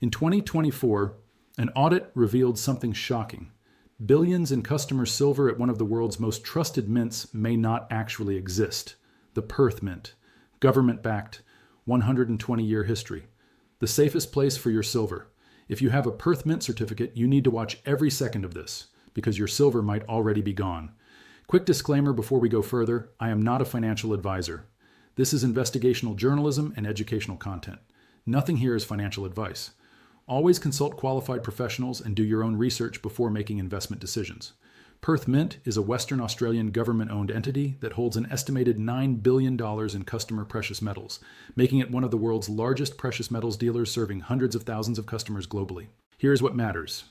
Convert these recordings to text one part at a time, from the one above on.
In 2024, an audit revealed something shocking. Billions in customer silver at one of the world's most trusted mints may not actually exist. The Perth Mint, government-backed, 120-year history. The safest place for your silver. If you have a Perth Mint certificate, you need to watch every second of this, because your silver might already be gone. Quick disclaimer before we go further, I am not a financial advisor. This is investigational journalism and educational content. Nothing here is financial advice. Always consult qualified professionals and do your own research before making investment decisions. Perth Mint is a Western Australian government-owned entity that holds an estimated $9 billion in customer precious metals, making it one of the world's largest precious metals dealers serving hundreds of thousands of customers globally. Here's what matters.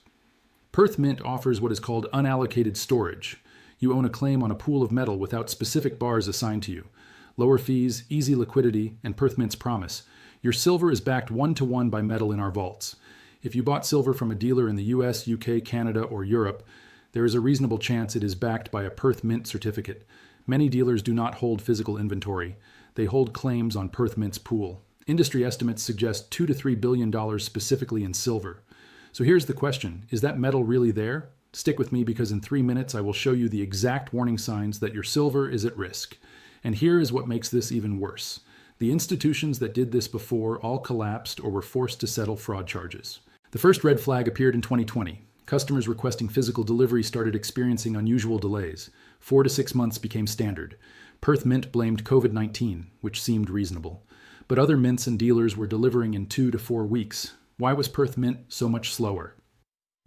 Perth Mint offers what is called unallocated storage. You own a claim on a pool of metal without specific bars assigned to you. Lower fees, easy liquidity, and Perth Mint's promise. Your silver is backed 1-to-1 by metal in our vaults. If you bought silver from a dealer in the US, UK, Canada, or Europe, there is a reasonable chance it is backed by a Perth Mint certificate. Many dealers do not hold physical inventory. They hold claims on Perth Mint's pool. Industry estimates suggest $2 to $3 billion specifically in silver. So here's the question, is that metal really there? Stick with me because in 3 minutes I will show you the exact warning signs that your silver is at risk. And here is what makes this even worse. The institutions that did this before all collapsed or were forced to settle fraud charges. The first red flag appeared in 2020. Customers requesting physical delivery started experiencing unusual delays. 4 to 6 months became standard. Perth Mint blamed COVID-19, which seemed reasonable. But other mints and dealers were delivering in 2 to 4 weeks. Why was Perth Mint so much slower?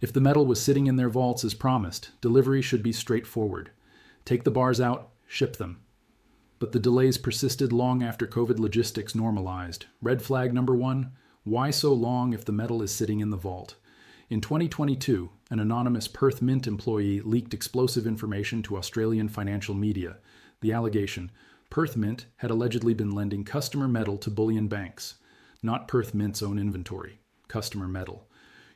If the metal was sitting in their vaults as promised, delivery should be straightforward. Take the bars out, ship them. But the delays persisted long after COVID logistics normalized. Red flag number 1, why so long if the metal is sitting in the vault? In 2022, an anonymous Perth Mint employee leaked explosive information to Australian financial media. The allegation, Perth Mint had allegedly been lending customer metal to bullion banks, not Perth Mint's own inventory, customer metal.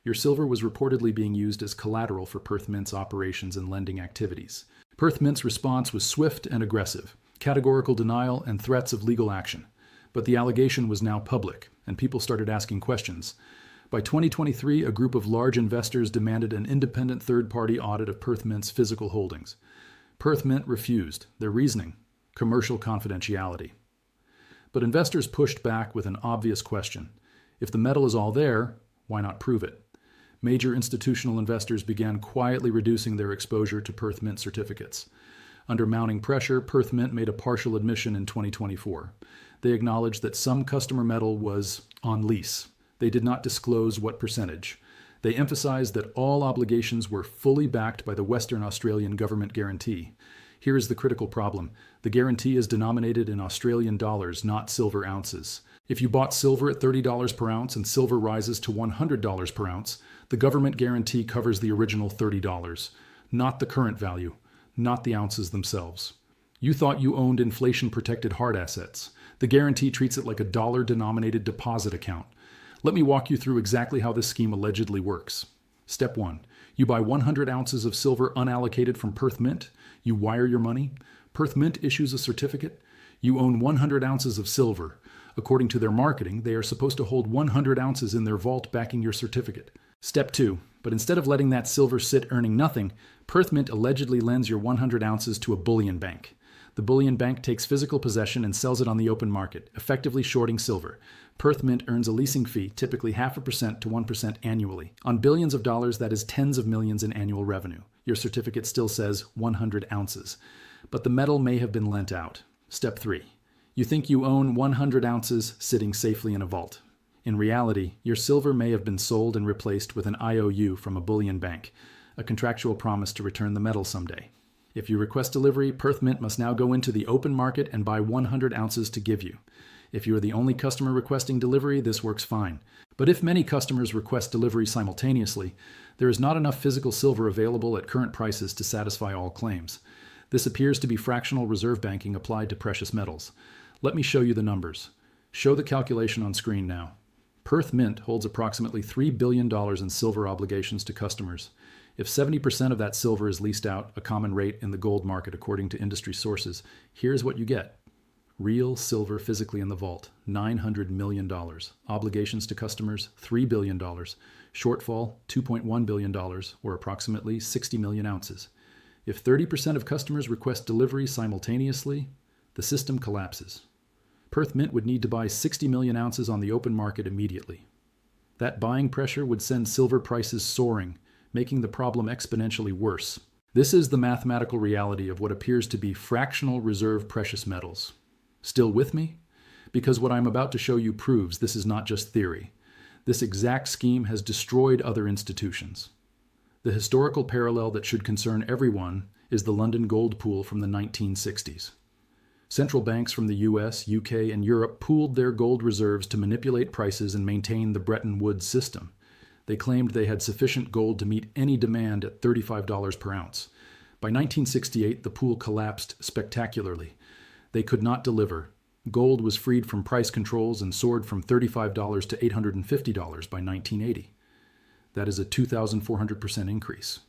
Your silver was reportedly being used as collateral for Perth Mint's operations and lending activities. Perth Mint's response was swift and aggressive, categorical denial and threats of legal action. But the allegation was now public, and people started asking questions. By 2023, a group of large investors demanded an independent third-party audit of Perth Mint's physical holdings. Perth Mint refused. Their reasoning, commercial confidentiality. But investors pushed back with an obvious question. If the metal is all there, why not prove it? Major institutional investors began quietly reducing their exposure to Perth Mint certificates. Under mounting pressure, Perth Mint made a partial admission in 2024. They acknowledged that some customer metal was on lease. They did not disclose what percentage. They emphasized that all obligations were fully backed by the Western Australian government guarantee. Here is the critical problem. The guarantee is denominated in Australian dollars, not silver ounces. If you bought silver at $30 per ounce and silver rises to $100 per ounce, the government guarantee covers the original $30, not the current value, not the ounces themselves. You thought you owned inflation-protected hard assets. The guarantee treats it like a dollar-denominated deposit account. Let me walk you through exactly how this scheme allegedly works. Step 1. You buy 100 ounces of silver unallocated from Perth Mint. You wire your money. Perth Mint issues a certificate. You own 100 ounces of silver. According to their marketing, they are supposed to hold 100 ounces in their vault backing your certificate. Step 2. But instead of letting that silver sit earning nothing, Perth Mint allegedly lends your 100 ounces to a bullion bank. The bullion bank takes physical possession and sells it on the open market, effectively shorting silver. Perth Mint earns a leasing fee, typically 0.5% to 1% annually. On billions of dollars, that is tens of millions in annual revenue. Your certificate still says 100 ounces. But the metal may have been lent out. Step 3. You think you own 100 ounces sitting safely in a vault. In reality, your silver may have been sold and replaced with an IOU from a bullion bank, a contractual promise to return the metal someday. If you request delivery, Perth Mint must now go into the open market and buy 100 ounces to give you. If you are the only customer requesting delivery, this works fine. But if many customers request delivery simultaneously, there is not enough physical silver available at current prices to satisfy all claims. This appears to be fractional reserve banking applied to precious metals. Let me show you the numbers. Show the calculation on screen now. Perth Mint holds approximately $3 billion in silver obligations to customers. If 70% of that silver is leased out, a common rate in the gold market according to industry sources, here's what you get. Real silver physically in the vault, $900 million. Obligations to customers, $3 billion. Shortfall, $2.1 billion, or approximately 60 million ounces. If 30% of customers request delivery simultaneously, the system collapses. Perth Mint would need to buy 60 million ounces on the open market immediately. That buying pressure would send silver prices soaring, making the problem exponentially worse. This is the mathematical reality of what appears to be fractional reserve precious metals. Still with me? Because what I'm about to show you proves this is not just theory. This exact scheme has destroyed other institutions. The historical parallel that should concern everyone is the London gold pool from the 1960s. Central banks from the US, UK, and Europe pooled their gold reserves to manipulate prices and maintain the Bretton Woods system. They claimed they had sufficient gold to meet any demand at $35 per ounce. By 1968, the pool collapsed spectacularly. They could not deliver. Gold was freed from price controls and soared from $35 to $850 by 1980. That is a 2,400% increase.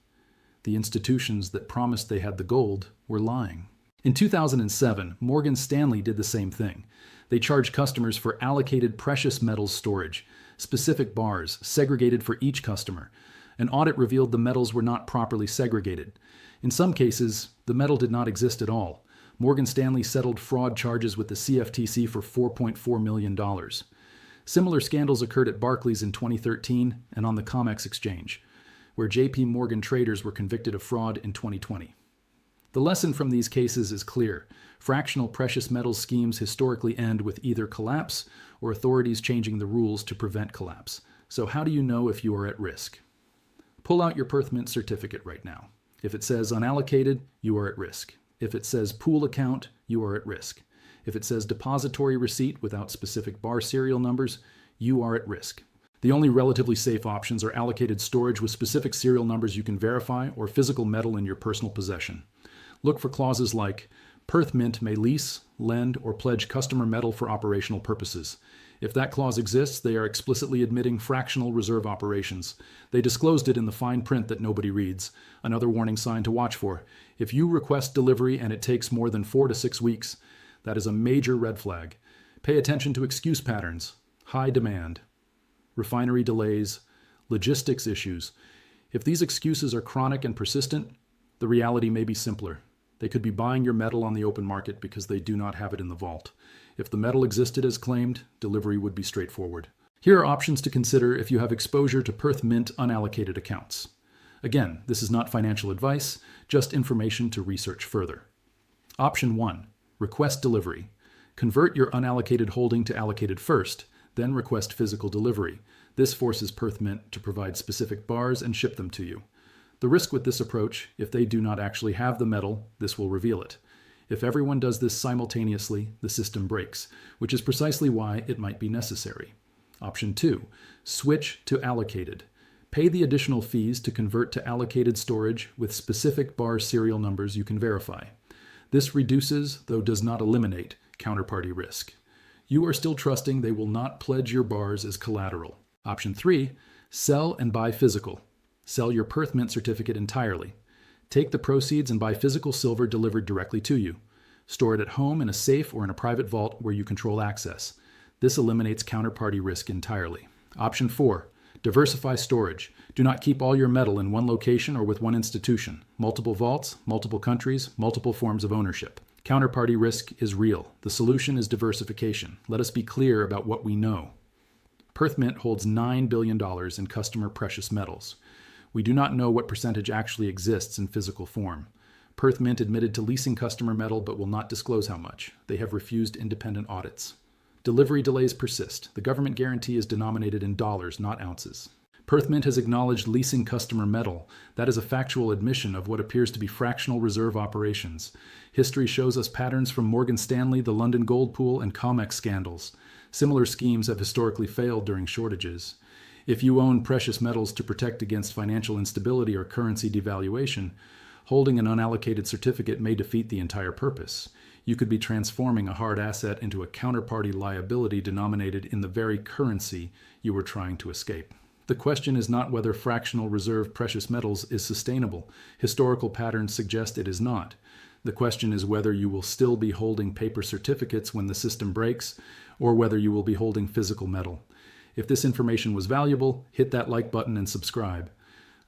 The institutions that promised they had the gold were lying. In 2007, Morgan Stanley did the same thing. They charged customers for allocated precious metals storage, specific bars, segregated for each customer. An audit revealed the metals were not properly segregated. In some cases, the metal did not exist at all. Morgan Stanley settled fraud charges with the CFTC for $4.4 million. Similar scandals occurred at Barclays in 2013 and on the COMEX exchange, where JP Morgan traders were convicted of fraud in 2020. The lesson from these cases is clear. Fractional precious metals schemes historically end with either collapse or authorities changing the rules to prevent collapse. So how do you know if you are at risk? Pull out your Perth Mint certificate right now. If it says unallocated, you are at risk. If it says pool account, you are at risk. If it says depository receipt without specific bar serial numbers, you are at risk. The only relatively safe options are allocated storage with specific serial numbers you can verify or physical metal in your personal possession. Look for clauses like, Perth Mint may lease, lend, or pledge customer metal for operational purposes. If that clause exists, they are explicitly admitting fractional reserve operations. They disclosed it in the fine print that nobody reads. Another warning sign to watch for. If you request delivery and it takes more than 4 to 6 weeks, that is a major red flag. Pay attention to excuse patterns, high demand, refinery delays, logistics issues. If these excuses are chronic and persistent, the reality may be simpler. They could be buying your metal on the open market because they do not have it in the vault. If the metal existed as claimed, delivery would be straightforward. Here are options to consider if you have exposure to Perth Mint unallocated accounts. Again, this is not financial advice, just information to research further. Option 1. Request delivery. Convert your unallocated holding to allocated first, then request physical delivery. This forces Perth Mint to provide specific bars and ship them to you. The risk with this approach, if they do not actually have the metal, this will reveal it. If everyone does this simultaneously, the system breaks, which is precisely why it might be necessary. Option 2. Switch to allocated. Pay the additional fees to convert to allocated storage with specific bar serial numbers you can verify. This reduces, though does not eliminate, counterparty risk. You are still trusting they will not pledge your bars as collateral. Option 3. Sell and buy physical. Sell your Perth Mint certificate entirely. Take the proceeds and buy physical silver delivered directly to you. Store it at home in a safe or in a private vault where you control access. This eliminates counterparty risk entirely. Option 4. Diversify storage. Do not keep all your metal in one location or with one institution. Multiple vaults, multiple countries, multiple forms of ownership. Counterparty risk is real. The solution is diversification. Let us be clear about what we know. Perth Mint holds $9 billion in customer precious metals. We do not know what percentage actually exists in physical form. Perth Mint admitted to leasing customer metal but will not disclose how much. They have refused independent audits. Delivery delays persist. The government guarantee is denominated in dollars, not ounces. Perth Mint has acknowledged leasing customer metal. That is a factual admission of what appears to be fractional reserve operations. History shows us patterns from Morgan Stanley, the London gold pool, and COMEX scandals. Similar schemes have historically failed during shortages. If you own precious metals to protect against financial instability or currency devaluation, holding an unallocated certificate may defeat the entire purpose. You could be transforming a hard asset into a counterparty liability denominated in the very currency you were trying to escape. The question is not whether fractional reserve precious metals is sustainable. Historical patterns suggest it is not. The question is whether you will still be holding paper certificates when the system breaks, or whether you will be holding physical metal. If this information was valuable, hit that like button and subscribe.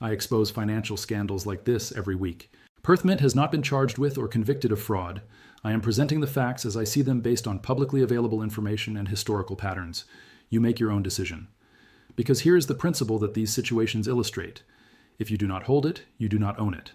I expose financial scandals like this every week. Perth Mint has not been charged with or convicted of fraud. I am presenting the facts as I see them based on publicly available information and historical patterns. You make your own decision. Because here is the principle that these situations illustrate. If you do not hold it, you do not own it.